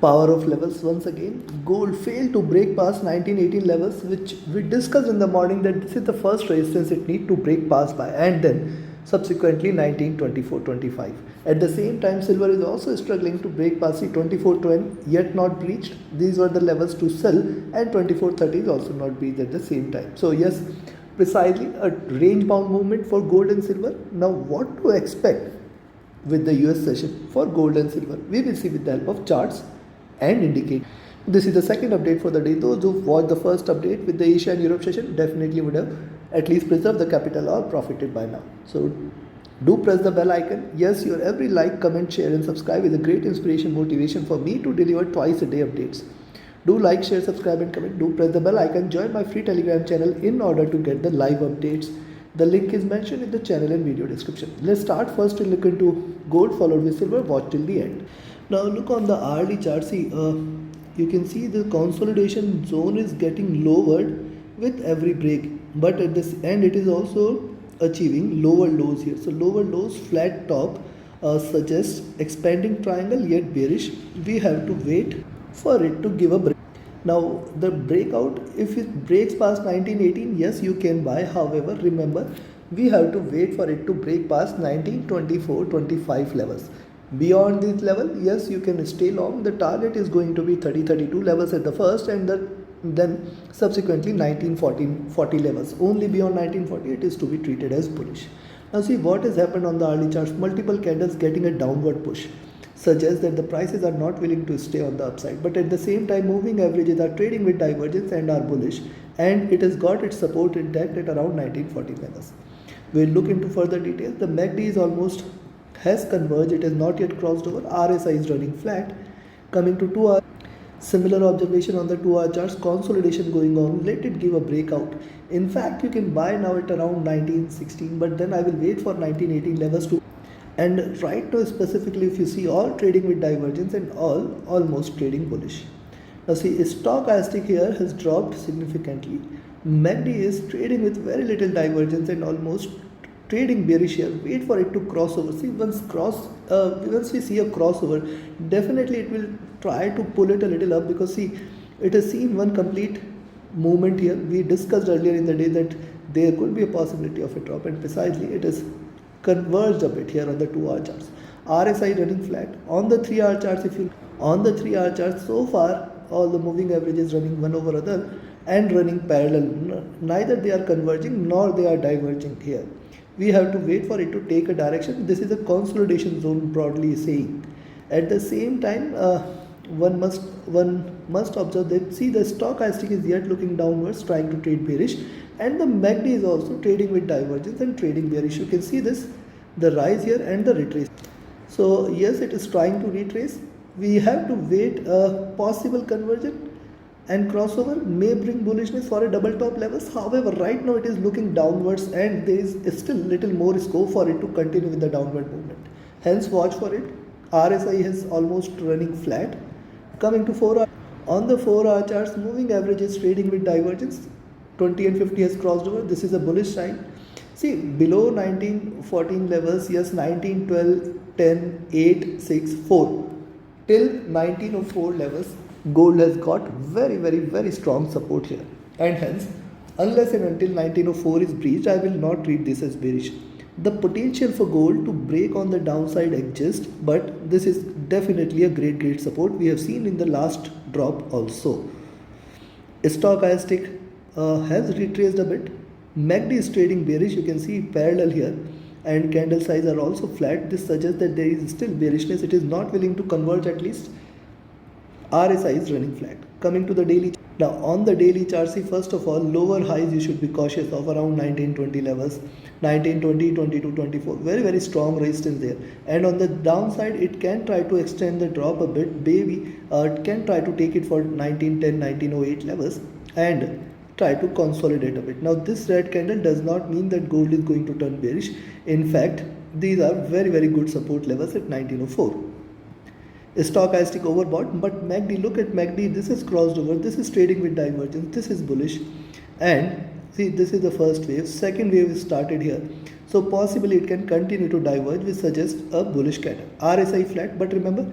Power of levels once again. Gold failed to break past 1918 levels, which we discussed in the morning that this is the first resistance it need to break past by, and then subsequently 1924-25. At the same time, silver is also struggling to break past the 24-20 yet not breached. These were the levels to sell, and 24-30 is also not breached at the same time. So yes, precisely a range bound movement for gold and silver. Now what to expect with the US session for gold and silver? We will see with the help of charts and indicate. This is the second update for the day. Those who watched the first update with the Asia and Europe session definitely would have at least preserved the capital or profited by now. So do press the bell icon. Yes, your every like, comment, share and subscribe is a great inspiration, motivation for me to deliver twice a day updates. Do like, share, subscribe and comment. Do press the bell icon. Join my free Telegram channel in order to get the live updates. The link is mentioned in the channel and video description. Let's start first to look into gold followed with silver. Watch till the end. Now look on the hourly chart. See, you can see the consolidation zone is getting lowered with every break, but at this end it is also achieving lower lows here. So lower lows, flat top suggests expanding triangle yet bearish. We have to wait for it to give a break. Now the breakout, if it breaks past 1918, yes, you can buy. However, remember, we have to wait for it to break past 1924-25 levels. Beyond this level, yes, you can stay long. The target is going to be 30-32 levels at the first, and then subsequently 1940 levels. Only beyond 1940 it is to be treated as bullish. Now see what has happened on the early charts. Multiple candles getting a downward push suggests that the prices are not willing to stay on the upside, but at the same time moving averages are trading with divergence and are bullish, and it has got its support intact at around 1940 levels. We'll look into further details. The MACD is almost has converged. It has not yet crossed over. RSI is running flat. Coming to 2 hour, similar observation on the 2 hour charts. Consolidation going on. Let it give a breakout. In fact, you can buy now at around 1916, but then I will wait for 1918 levels to. And right now specifically, if you see, all trading with divergence and all almost trading bullish. Now see, stochastic here has dropped significantly. MACD is trading with very little divergence and almost trading bearish here. Wait for it to cross over. See, once we see a crossover, definitely it will try to pull it a little up, because see, it has seen one complete movement here. We discussed earlier in the day that there could be a possibility of a drop, and precisely it is converged a bit here on the 2 hour charts. RSI running flat. On the 3 hour charts, if you on the 3 hour charts, so far all the moving averages running one over other and running parallel. Neither they are converging nor they are diverging here. We have to wait for it to take a direction. This is a consolidation zone, broadly saying. At the same time, one must observe that, see, the stochastic is yet looking downwards, trying to trade bearish, and the MACD is also trading with divergence and trading bearish. You can see this, the rise here and the retrace. So yes, it is trying to retrace. We have to wait a possible conversion, and crossover may bring bullishness for a double top levels. However, right now it is looking downwards, and there is still little more scope for it to continue with the downward movement. Hence watch for it. RSI is almost running flat. Coming to 4 hour, on the 4 hour charts, moving average is trading with divergence. 20 and 50 has crossed over. This is a bullish sign. See, below 1914 levels, yes, 1912, 10, 8, 6, 4 till 1904 levels, gold has got very strong support here, and hence, unless and until 1904 is breached, I will not treat this as bearish. The potential for gold to break on the downside exists, but this is definitely a great support. We have seen in the last drop also. Stochastic has retraced a bit. MACD is trading bearish. You can see parallel here, and candle size are also flat. This suggests that there is still bearishness. It is not willing to converge at least. RSI is running flat. Coming to the daily. Now on the daily chart, see, first of all, lower highs you should be cautious of around 1920 levels, 1920, 22, 24. Very strong resistance there. And on the downside, it can try to extend the drop a bit. Maybe it can try to take it for 1910, 1908 levels and try to consolidate a bit. Now this red candle does not mean that gold is going to turn bearish. In fact, these are very good support levels at 1904. Stochastic overbought, but MACD, look at MACD, this is crossed over, this is trading with divergence, this is bullish, and see, this is the first wave. Second wave is started here, so possibly it can continue to diverge, which suggests a bullish candle. RSI flat, but remember,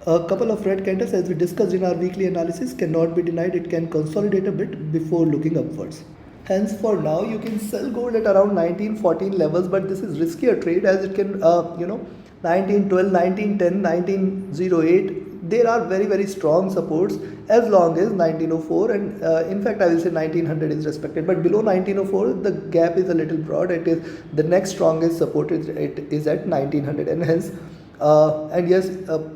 A couple of red candles, as we discussed in our weekly analysis, cannot be denied. It can consolidate a bit before looking upwards. Hence, for now, you can sell gold at around 1914 levels, but this is riskier trade as it can, 1912, 1910, 1908. There are very, very strong supports as long as 1904, and in fact, I will say 1900 is respected. But below 1904, the gap is a little broad. It is the next strongest support is at 1900, and hence. And yes,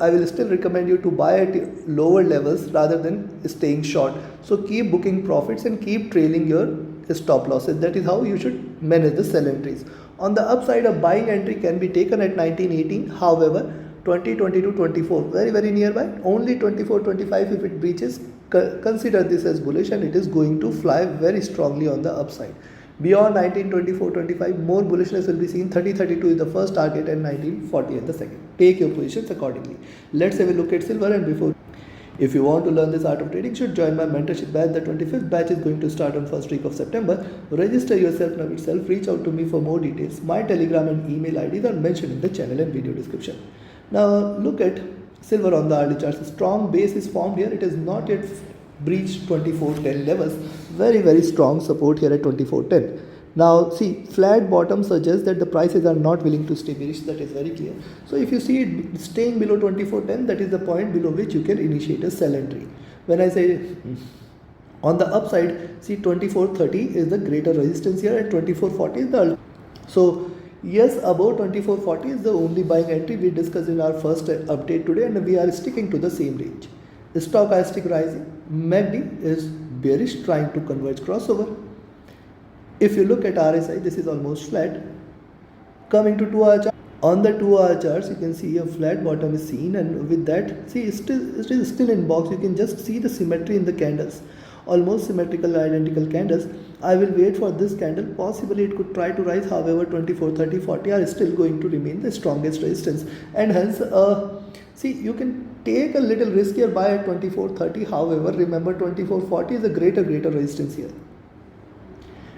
I will still recommend you to buy at lower levels rather than staying short. So keep booking profits and keep trailing your stop losses. That is how you should manage the sell entries. On the upside, a buying entry can be taken at 1918. However, 2022 24 very, very nearby. Only 24 25 if it breaches, consider this as bullish, and it is going to fly very strongly on the upside. Beyond 1924-25, more bullishness will be seen. 30-32 is the first target and 1940 is the second. Take your positions accordingly. Let's have a look at silver. And before, if you want to learn this art of trading, you should join my mentorship batch. The 25th batch is going to start on first week of September. Register yourself now itself. Reach out to me for more details. My Telegram and email IDs are mentioned in the channel and video description. Now look at silver on the hourly charts. A strong base is formed here. It is not yet breached 2410 levels. Very, very strong support here at 2410. Now see, flat bottom suggests that the prices are not willing to stay bearish. That is very clear. So if you see it staying below 2410, that is the point below which you can initiate a sell entry. When I say on the upside, see 2430 is the greater resistance here and 2440 is the so yes, above 2440 is the only buying entry we discussed in our first update today, and we are sticking to the same range. Stochastic rising, MACD is bearish, trying to converge crossover. If you look at RSI, this is almost flat. Coming to 2-hour chart, on the 2-hour charts, you can see a flat bottom is seen, and with that, see it is still in box. You can just see the symmetry in the candles, almost symmetrical, identical candles. I will wait for this candle. Possibly it could try to rise. However, 24, 30, 40 are still going to remain the strongest resistance, and hence, see, you can take a little riskier buy at 24.30. However, remember 24.40 is a greater resistance here.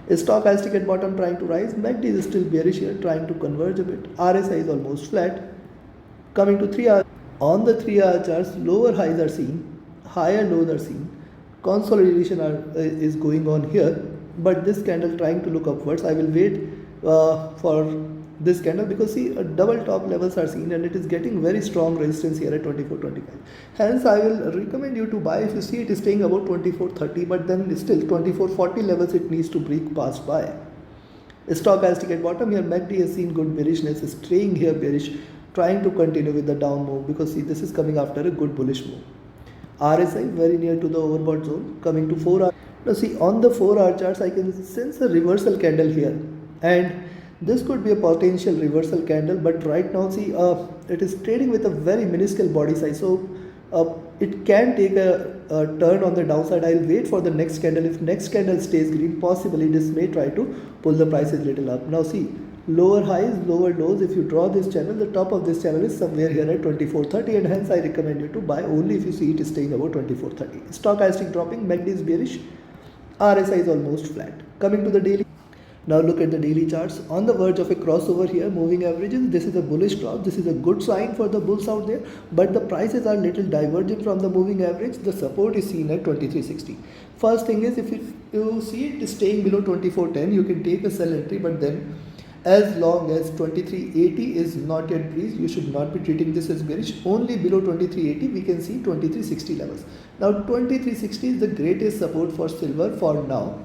Stochastic at bottom trying to rise. MACD is still bearish here, trying to converge a bit. RSI is almost flat. Coming to 3 hour. On the 3-hour charts, lower highs are seen, higher lows are seen. Consolidation is going on here, but this candle trying to look upwards. I will wait for this candle because see a double top levels are seen, and it is getting very strong resistance here at 24.25. Hence I will recommend you to buy if you see it is staying about 24.30, but then still 24.40 levels it needs to break past buy. Stochastic at bottom here, MACD has seen good bearishness, is staying here bearish, trying to continue with the down move because see this is coming after a good bullish move. RSI very near to the overbought zone. Coming to 4 hour. Now see on the 4-hour charts I can sense a reversal candle here, and this could be a potential reversal candle, but right now see it is trading with a very minuscule body size, so it can take a turn on the downside. I will wait for the next candle. If next candle stays green, possibly this may try to pull the prices little up. Now see lower highs, lower lows. If you draw this channel, the top of this channel is somewhere here at 24.30, and hence I recommend you to buy only if you see it is staying about 24.30. Stochastic dropping, MACD is bearish, RSI is almost flat. Coming to the daily. Now look at the daily charts. On the verge of a crossover here, moving averages. This is a bullish cross. This is a good sign for the bulls out there, but the prices are little divergent from the moving average. The support is seen at 2360. First thing is, if you see it is staying below 2410, you can take a sell entry, but then as long as 2380 is not yet breached, you should not be treating this as bearish. Only below 2380 we can see 2360 levels. Now 2360 is the greatest support for silver for now.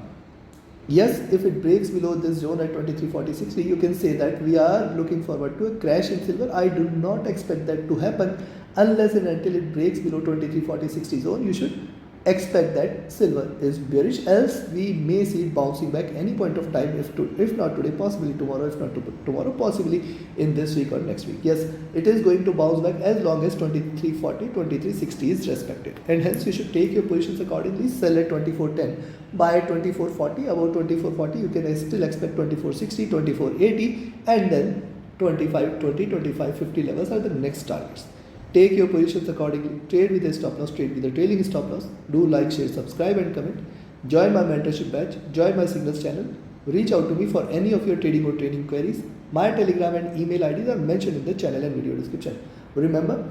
Yes, if it breaks below this zone at 2346, you can say that we are looking forward to a crash in silver. I do not expect that to happen unless and until it breaks below 2340-60 zone. You should expect that silver is bearish, else we may see it bouncing back any point of time, if not today, possibly tomorrow, if not tomorrow, possibly in this week or next week. Yes, it is going to bounce back as long as 2340, 2360 is respected, and hence you should take your positions accordingly. Sell at 2410, buy at 2440, about 2440 you can still expect 2460, 2480, and then 2520, 2550 levels are the next targets. Take your positions accordingly. Trade with a stop loss, trade with a trailing stop loss. Do like, share, subscribe and comment. Join my mentorship batch. Join my signals channel. Reach out to me for any of your trading or training queries. My Telegram and email IDs are mentioned in the channel and video description. Remember,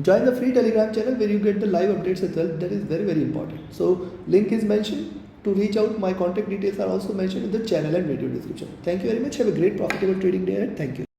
Join the free Telegram channel where you get the live updates as well. That is very, very important. So link is mentioned. To reach out, my contact details are also mentioned in the channel and video description. Thank you very much. Have a great profitable trading day ahead. Thank you.